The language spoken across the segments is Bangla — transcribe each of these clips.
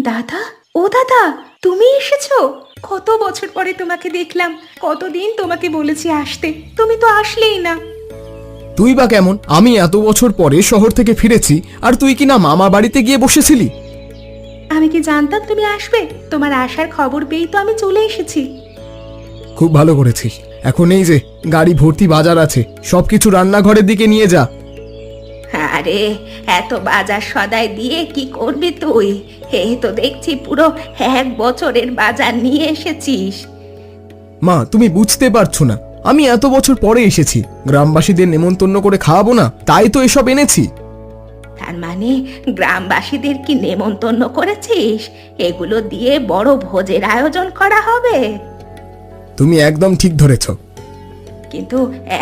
দাদা, ও দাদা, তুমি এসেছো? কত বছর পরে তোমাকে দেখলাম। কতদিন তোমাকে বলেছি আসতে, তুমি তো আসলেই না। তুই বা কেমন? আমি এত বছর পরে শহর থেকে ফিরেছি আর তুই কি না মামা বাড়িতে গিয়ে বসেছিলি? আমি কি জানতাম তুমি আসবে? তোমার আসার খবর পেয়েই তো আমি চলে এসেছি। খুব ভালো করেছিস। এখন এই যে গাড়ি ভর্তি বাজার আছে, সবকিছু রান্নাঘরের দিকে নিয়ে যা। আরে, এত বাজার সদাই দিয়ে কি করবি তুই? এই তো দেখছি পুরো 1 বছরের বাজার নিয়ে এসেছিস। মা, তুমি বুঝতে পারছো না, আমি এত বছর পরে এসেছি, গ্রামবাসীদের নেমন্তন্ন করে খাওয়াবো না, তাই তো এসব এনেছি। তার মানে গ্রামবাসীদের কি নেমন্তন্ন করেছিস? এগুলো দিয়ে বড় ভোজের আয়োজন করা হবে। তুমি একদম ঠিক ধরেছো। কিন্তু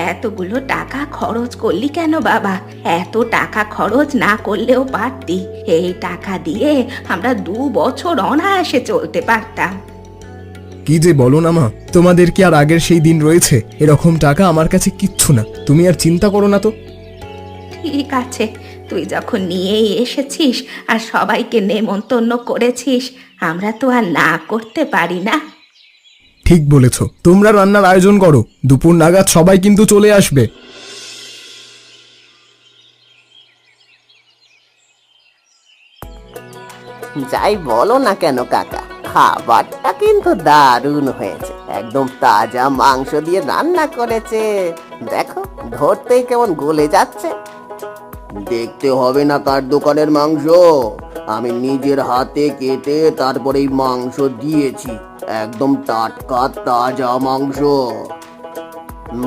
এতগুলো টাকা খরচ করলি কেন বাবা? এত টাকা খরচ না করলেও পারতি। এই টাকা দিয়ে আমরা 2 বছর অনায়াসে চলতে পারতাম। কি যে বলো না মা, তোমাদের কি আর আগের সেই দিন রয়েছে? এরকম টাকা আমার কাছে কিচ্ছু না, তুমি আর চিন্তা করো না তো। ঠিক আছে, তুই যখন নিয়েই এসেছিস আর সবাইকে নেমন্তন্ন করেছিস, আমরা তো আর না করতে পারি না। ঠিক বলেছ, তোমরা রান্নার আয়োজন করো, দুপুর নাগাদ সবাই কিন্তু চলে আসবে। যাই বলো না কেন কাকা, খাবারটা কিন্তু দারুণ হয়েছে। একদম তাজা মাংস দিয়ে রান্না করেছে। দেখো, ধরতেই কেমন গলে যাচ্ছে। দেখতে হবে না কার দোকানের মাংস, আমি নিজের হাতে কেটে তারপরে এই মাংস দিয়েছি। একদম টাটকা তাজা মাংস।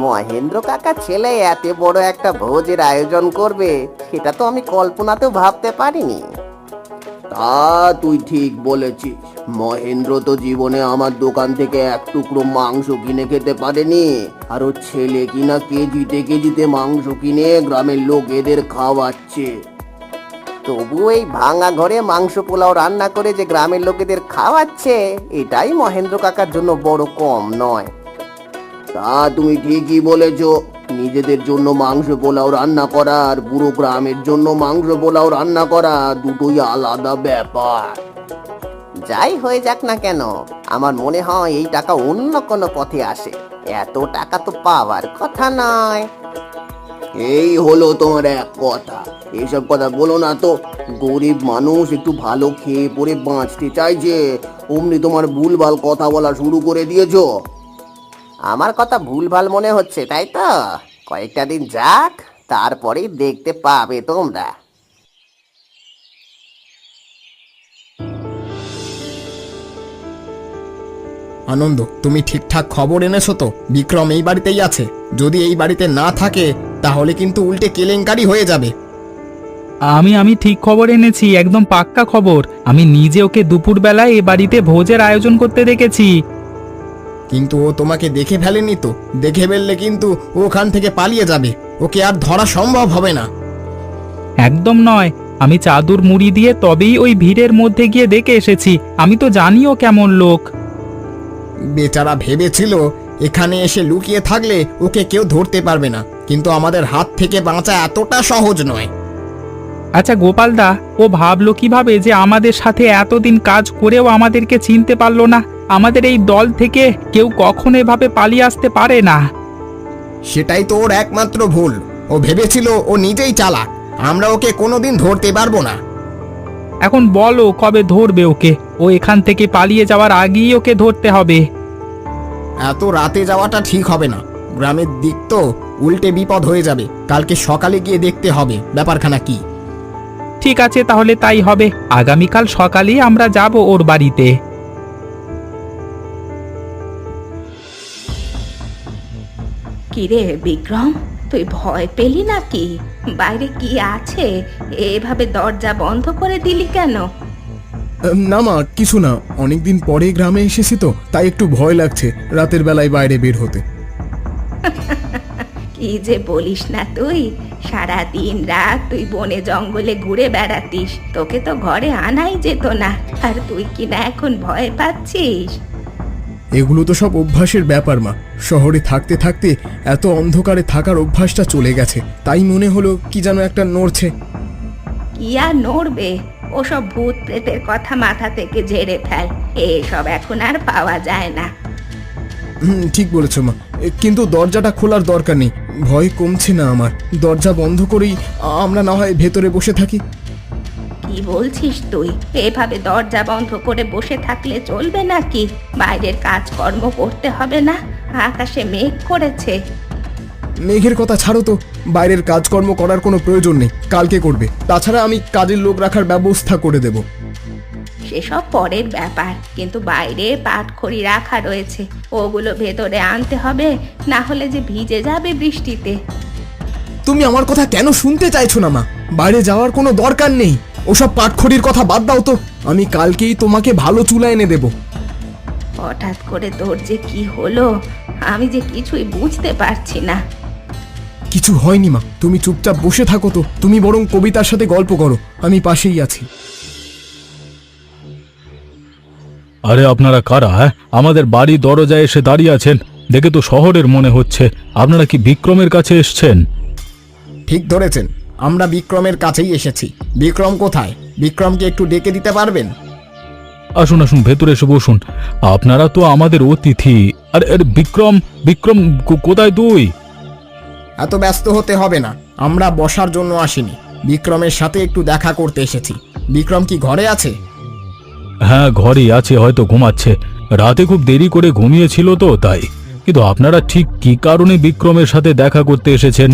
মহেন্দ্র কাকা ছেলে এত বড় একটা ভোজের আয়োজন করবে, সেটা তো আমি কল্পনাতেও ভাবতে পারিনি। তা তুই ঠিক বলেছিস, মহেন্দ্র তো জীবনে আমার দোকান থেকে এক টুকরো মাংস কিনে খেতে পারেনি, আর ওর ছেলে কিনা কেজিতে কেজিতে মাংস কিনে গ্রামের লোকেদের খাওয়াচ্ছে। তবু এই ভাঙা ঘরে মাংস পোলাও রান্না করে যে গ্রামের লোকেদের খাওয়াচ্ছে, এটাই মহেন্দ্র কাকার জন্য বড় কম নয়। তা তুমি ঠিকই বলেছ, নিজেদের জন্য মাংস পোলাও রান্না করা আর পুরো গ্রামের জন্য মাংস পোলাও রান্না করা দুটোই আলাদা ব্যাপার। যাই হয়ে যাক না কেন, আমার মনে হয় এই টাকা অন্য কোনো পথে আসে। এত টাকা তো পাওয়ার কথা নয়। এই হলো তোমার এক কথা, এসব কথা বলো না তো। গরিব মানুষ একটু ভালো খেয়ে পরে বাঁচতে চাইছে, অমনি তোমার ভুলভাল কথা বলা শুরু করে দিয়েছো। আমার কথা ভুলভাল মনে হচ্ছে তাই তো? কয়েকটা দিন যাক, তারপরেই দেখতে পাবে তোমরা। আনন্দ, তুমি ঠিকঠাক খবর এনেছো তো? বিক্রম এই বাড়িতেই আছে? যদি এই বাড়িতে না থাকে তাহলে কিন্তু উল্টে কেলেঙ্কারি হয়ে যাবে। আমি ঠিক খবর এনেছি, একদম পাক্কা খবর। আমি নিজে ওকে দুপুরবেলায় এ বাড়িতে ভোজের আয়োজন করতে দেখেছি। কিন্তু ও তোমাকে দেখে ফেলেনি তো? দেখে ফেললে কিন্তু ওখান থেকে পালিয়ে যাবে, ওকে আর ধরা সম্ভব হবে না। একদম নয়, আমি চাদর মুড়ি দিয়ে তবেই ওই ভিড়ের মধ্যে গিয়ে দেখে এসেছি। আমি তো জানিও কেমন লোক। বেচারা ভেবেছিল এখানে এসে লুকিয়ে থাকলে ওকে কেউ ধরতে পারবে না, কিন্তু আমাদের হাত থেকে বাঁচা এতটা সহজ নয়। আচ্ছা গোপালদা, ও ভাবলো কিভাবে যে আমাদের সাথে এতদিন কাজ করেও আমাদেরকে চিনতে পারলো না? আমাদের এই দল থেকে কেউ কখনো এভাবে পালিয়ে আসতে পারে না। সেটাই তো ওর একমাত্র ভুল। ও ভেবেছিল ও নিজেই চালাক, আমরা ওকে কোনোদিন ধরতে পারবো না। এখন বলো কবে ধরবে ওকে? ও এখান থেকে পালিয়ে যাওয়ার আগেই ওকে ধরতে হবে। এত রাতে যাওয়াটা ঠিক হবে না, গ্রামের দিক তো উল্টে বিপদ হয়ে যাবে। কালকে সকালে গিয়ে দেখতে হবে ব্যাপারখানা কি। ঠিক আছে, তাহলে তাই হবে। আগামীকাল সকালেই আমরা যাব ওর বাড়িতে। কিরে বিক্রম, তুই ভয় পেলি নাকি? বাইরে কি আছে? এভাবে দরজা বন্ধ করে দিলি কেন? না মা, কিছু না, অনেকদিন পরে গ্রামে এসেছি তো, তাই একটু ভয় লাগছে রাতের বেলায় বাইরে বের হতে। কি যে বলিস না তুই! সারা দিন রাত তুই বনে জঙ্গলে ঘুরে বেড়াতিস, তোকে তো ঘরে আনাই যেত না, আর তুই কি না এখন ভয় পাচ্ছিস? এগুলো তো সব অভ্যাসের ব্যাপার মা। শহরে থাকতে থাকতে এত অন্ধকারে থাকার অভ্যাসটা চলে গেছে, তাই মনে হলো কি যেন একটা নড়ছে। কি আর নড়বে? ওসব ভূত প্রেতের কথা মাথা থেকে ঝেড়ে ফেল, এসব এখন আর পাওয়া যায় না। ঠিক বলেছো মা, কিন্তু দরজাটা খোলার দরকার নেই। ভয় কমছে না আমার। দরজা বন্ধ করেই আমরা না হয় ভেতরে বসে থাকি। কি বলছিস তুই? এভাবে দরজা বন্ধ করে বসে থাকলে চলবে নাকি? বাইরের কাজকর্ম করতে হবে না? আকাশে মেঘ করেছে। মেঘের কথা ছাড়ো তো, বাইরের কাজকর্ম করার কোনো প্রয়োজন নেই, কালকে করবে। তাছাড়া আমি কাজের লোক রাখার ব্যবস্থা করে দেব। সেসব পরের ব্যাপার, কিন্তু বাইরে পাটখড়ি রাখা রয়েছে, ওগুলো ভেতরে আনতে হবে, না হলে যে ভিজে যাবে বৃষ্টিতে। তুমি আমার কথা কেন শুনতে চাইছো না মা? বাইরে যাওয়ার কোনো দরকার নেই। ওসব পাটখড়ির কথা বাদ দাও তো। আমি কালকেই তোমাকে ভালো চুলা এনে দেব। হঠাৎ করে তোর যে কি হলো, আমি যে কিছুই বুঝতে পারছি না। কিছু হয়নি মা, তুমি চুপচাপ বসে থাকো তো। তুমি বরং কবিতার সাথে গল্প করো, আমি পাশেই আছি। আরে আপনারা কারা? আমাদের বাড়ি দরজায় এসে দাঁড়িয়ে আছেন, দেখে তো শহরের মনে হচ্ছে। আপনারা কি বিক্রমের কাছে এসেছেন? ঠিক ধরেছেন, আমরা বিক্রমের কাছেই এসেছি। বিক্রম কোথায়? বিক্রমকে একটু ডেকে দিতে পারবেন? আসুন আসুন, ভেতরে এসে বসুন। আপনারা তো আমাদের অতিথি। আরে আরে বিক্রম, বিক্রম কোথায় তুই? এত ব্যস্ত হতে হবে না, আমরা বসার জন্য আসিনি। বিক্রমের সাথে একটু দেখা করতে এসেছি। বিক্রম কি ঘরে আছে? হ্যাঁ, ঘরেই আছে, হয়তো ঘুমাচ্ছে। রাতে খুব দেরি করে ঘুমিয়েছিল তো তাই। কিন্তু আপনারা ঠিক কি কারণে বিক্রমের সাথে দেখা করতে এসেছেন?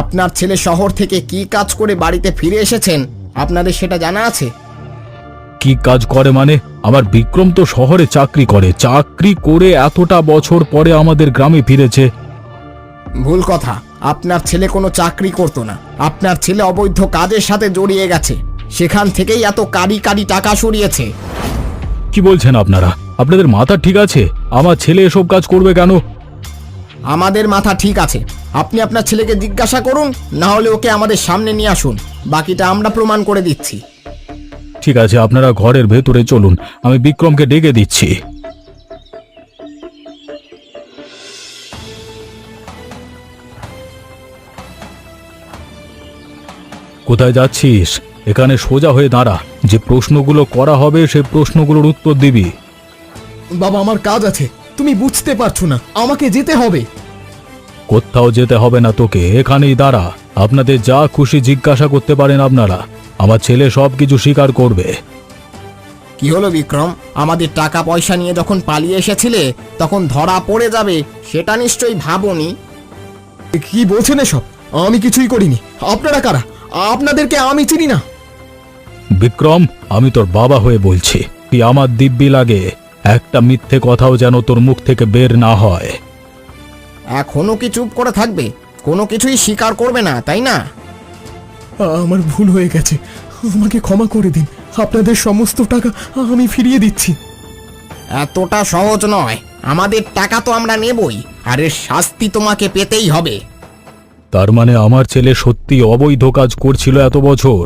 আপনার ছেলে শহর থেকে কি কাজ করে বাড়িতে ফিরে এসেছেন, আপনাদের সেটা জানা আছে? কি কাজ করে মানে? আমার বিক্রম তো শহরে চাকরি করে। চাকরি করে এতটা বছর পরে আমাদের গ্রামে ফিরেছে। ভুল কথা, আপনার ছেলে কোনো চাকরি করতো না। আপনার ছেলে অবৈধ কাজের সাথে জড়িয়ে গেছে, সেখান থেকেই এত কারি কারি টাকা সরিয়েছে। কি বলছেন আপনারা? আপনাদের মাথা ঠিক আছে? আমার ছেলে এসব কাজ করবে কেন? আমাদের মাথা ঠিক আছে। আপনি আপনার ছেলেকে জিজ্ঞাসা করুন, না হলে ওকে আমাদের সামনে নিয়ে আসুন, বাকিটা আমরা প্রমাণ করে দিচ্ছি। ঠিক আছে, আপনারা ঘরের ভেতরে চলুন, আমি বিক্রমকে ডেকে দিচ্ছি। কোথায় যাচ্ছিস? এখানে সোজা হয়ে দাঁড়া। যে প্রশ্নগুলো করা হবে সেই প্রশ্নগুলোর উত্তর দিবি। বাবা, আমার কাজ আছে, তুমি বুঝতে পারছো না, আমাকে যেতে হবে। কোথাও যেতে হবে না তোকে, এখানেই দাঁড়া। আপনাদের যা খুশি জিজ্ঞাসা করতে পারেন আপনারা। আমার ছেলে সবকিছু স্বীকার করবে। কি হলো বিক্রম? আমাদের টাকা পয়সা নিয়ে যখন পালিয়ে এসেছিলে তখন ধরা পড়ে যাবে সেটা নিশ্চয়ই ভাবোনি। কি বলছেন এসব? আমি কিছুই করিনি। আপনারা কারা? আপনাদেরকে আমি চিনি না। বিক্রম, আমি তোর বাবা হয়ে বলছি, তুই আমার দিব্যি লাগে। একটা মিথ্যে কথাও যেন তোর মুখ থেকে বের না হয়। এখনো কি চুপ করে থাকবে? কোনো কিছুই স্বীকার করবে না, তাই না? আমার ভুল হয়ে গেছে, আমাকে ক্ষমা করে দিন। আপনাদের সমস্ত টাকা আমি ফিরিয়ে দিচ্ছি। এতটা সহজ নয়, আমাদের টাকা তো আমরা নেবই, আর এর শাস্তি তোমাকে পেতেই হবে। তার মানে আমার ছেলে সত্যি অবৈধ কাজ করছিল এত বছর?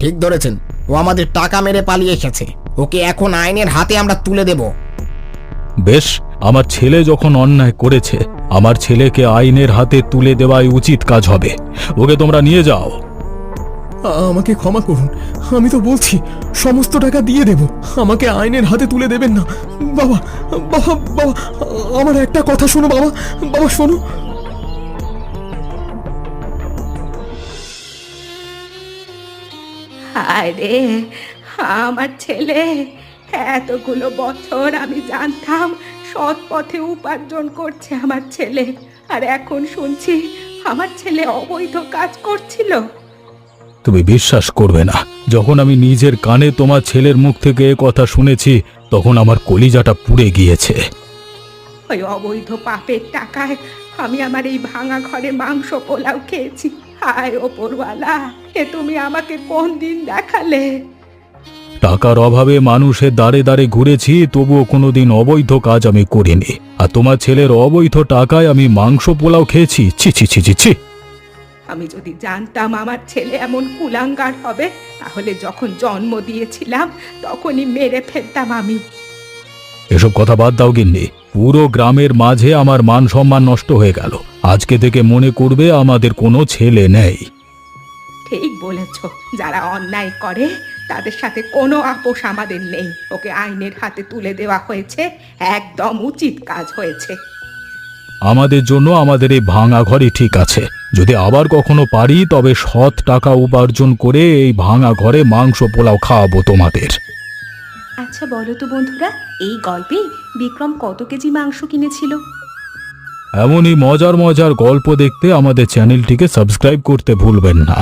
ঠিক ধরেছেন, ও আমাদের টাকা মেরে পালিয়ে এসেছে। ওকে এখন আইনের হাতে আমরা তুলে দেব। বেশ, আমার ছেলে যখন অন্যায় করেছে, আমার ছেলেকে আইনের হাতে তুলে দেওয়াই উচিত কাজ হবে। ওকে তোমরা নিয়ে যাও। আমাকে ক্ষমা করুন, আমি তো বলছি সমস্ত টাকা দিয়ে দেব। আমাকে আইনের হাতে তুলে দেবেন না। বাবা, বাবা, বাবা, আমার একটা কথা শোনো বাবা। বাবা শোনো। আরে আমার ছেলে, এতগুলো বছর আমি জানতাম সৎ পথে উপার্জন করছে আমার ছেলে, আর এখন শুনছি আমার ছেলে অবৈধ কাজ করছিল। তুমি বিশ্বাস করবে না, যখন আমি নিজের কানে তোমার ছেলের মুখ থেকে এ কথা শুনেছি তখন আমার কলিজাটা পুড়ে গিয়েছে। ওই অবৈধ পাপের টাকায় আমি আমার এই ভাঙা ঘরে মাংস পোলাও খেয়েছি। হায় ওপরওয়ালা, এ তুমি আমাকে কোন দিন দেখালে? টাকার অভাবে মানুষের দাঁড়ে দাঁড়ে ঘুরেছি, তবুও কোনোদিন অবৈধ কাজ আমি করিনি। আর তোমার ছেলের অবৈধ টাকায় আমি মাংস পোলাও খেয়েছি? ছি ছি ছি ছি ছি। আমি যদি জানতাম আমার ছেলে এমন কুলাঙ্গার হবে, তাহলে যখন জন্ম দিয়েছিলাম তখনই মেরে ফেলতাম আমি। এসব কথা বাদ দাও গিন্নি। পুরো গ্রামের মাঝে আমার মান সম্মান নষ্ট হয়ে গেল। আজকে থেকে মনে করবে আমাদের কোনো ছেলে নেই। ঠিক বলেছ, যারা অন্যায় করে তাদের সাথে কোনো আপোষ আমাদের নেই। ওকে আইনের হাতে তুলে দেওয়া হয়েছে, একদম উচিত কাজ হয়েছে। আমাদের জন্য আমাদের এই ভাঙা ঘরই ঠিক আছে। যদি আবার কখনো পারি তবে সৎ টাকা উপার্জন করে এই ভাঙা ঘরে মাংস পোলাও খাওয়াবো তোমাদের। আচ্ছা বলো তো বন্ধুরা, এই গল্পে বিক্রম কত কেজি মাংস কিনেছিল? এমনই মজার মজার গল্প দেখতে আমাদের চ্যানেলটিকে সাবস্ক্রাইব করতে ভুলবেন না।